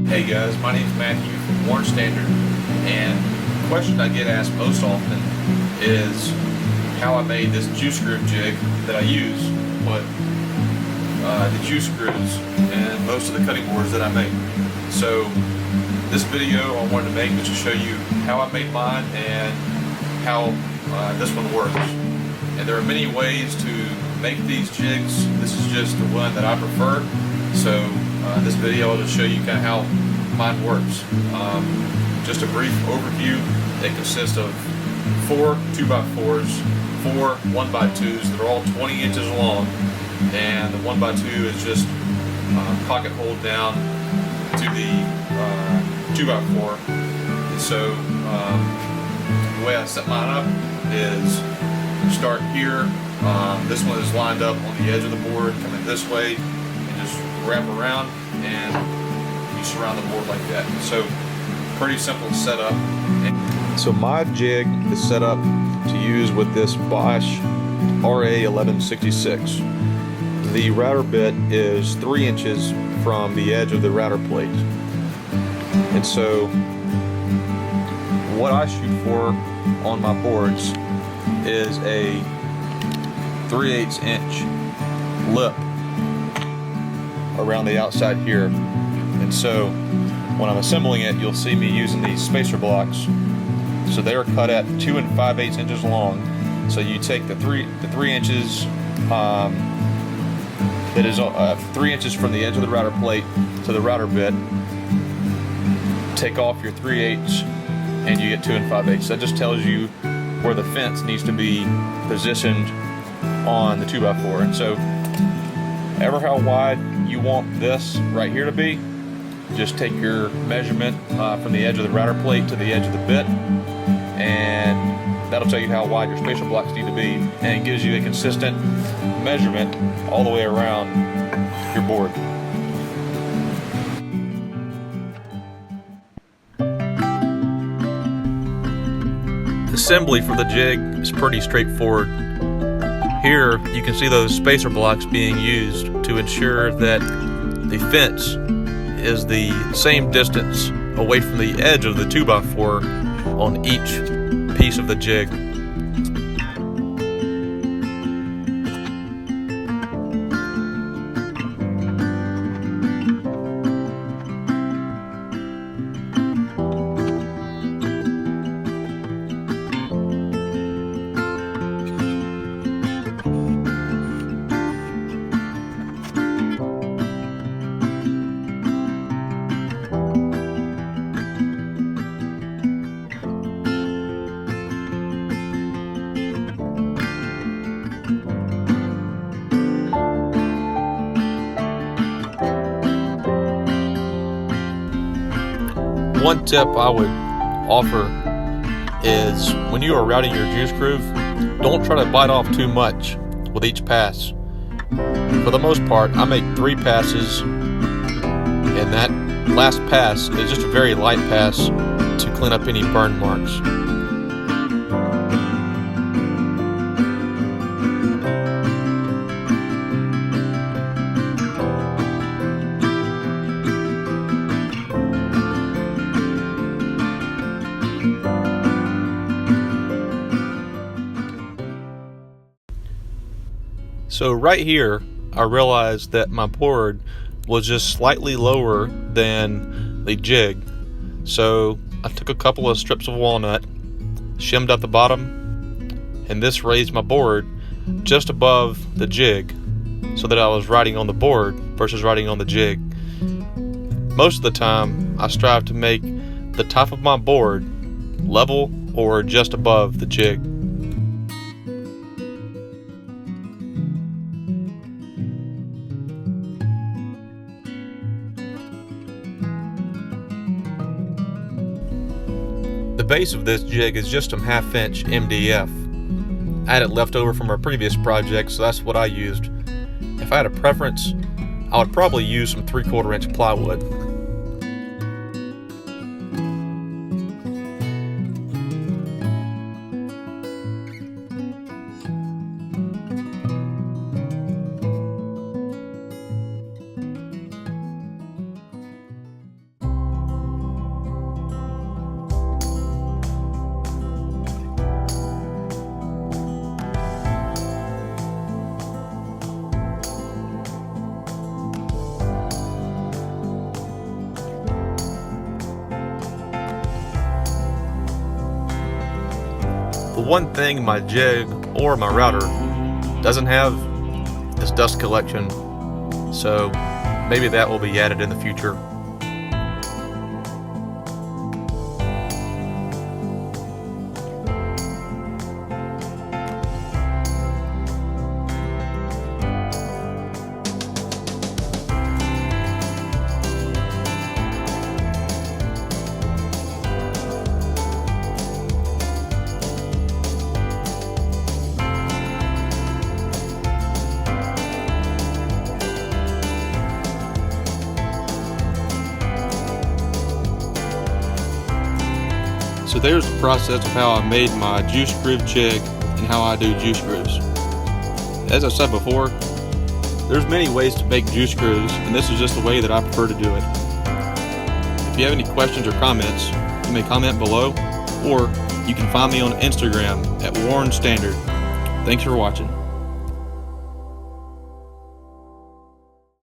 Hey guys, my name is Matthew from Warren Standard, and the question I get asked most often is how I made this juice screw jig that I use with the juice screws and most of the cutting boards that I make. So this video I wanted to make was to show you how I made mine and how this one works. And there are many ways to make these jigs. This is just the one that I prefer. So this video will just show you kind of how mine works. Just a brief overview. It consists of 4 2x4s, 4 1x2s that are all 20 inches long, and the 1x2 is just pocket hold down to the 2x4. And so the way I set mine up is start here. This one is lined up on the edge of the board, coming this way, and just wrap around and you surround the board like that. So pretty simple setup. So my jig is set up to use with this Bosch RA1166. The router bit is 3 inches from the edge of the router plate. And so what I shoot for on my boards is a 3/8 inch lip around the outside here. And so when I'm assembling it, you'll see me using these spacer blocks. So they are cut at 2 5/8 inches long. So you take the 3 inches that is 3 inches from the edge of the router plate to the router bit, take off your 3/8 and you get 2 5/8. That just tells you where the fence needs to be positioned on the 2x4. And so ever how wide you want this right here to be, just take your measurement from the edge of the router plate to the edge of the bit, and that'll tell you how wide your spacer blocks need to be, and it gives you a consistent measurement all the way around your board. Assembly for the jig is pretty straightforward. Here you can see those spacer blocks being used to ensure that the fence is the same distance away from the edge of the 2x4 on each piece of the jig. One tip I would offer is when you are routing your juice groove, don't try to bite off too much with each pass. For the most part, I make 3 passes, and that last pass is just a very light pass to clean up any burn marks. So right here, I realized that my board was just slightly lower than the jig. So I took a couple of strips of walnut, shimmed up the bottom, and this raised my board just above the jig so that I was riding on the board versus riding on the jig. Most of the time, I strive to make the top of my board level or just above the jig. The base of this jig is just some 1/2 inch MDF. I had it left over from our previous project, so that's what I used. If I had a preference, I would probably use some 3/4 inch plywood. one thing my jig or my router doesn't have is dust collection, so maybe that will be added in the future. So there's the process of how I made my juice groove jig and how I do juice grooves. As I said before, there's many ways to make juice grooves, and this is just the way that I prefer to do it. If you have any questions or comments, you may comment below, or you can find me on Instagram at Warren Standard. Thanks for watching.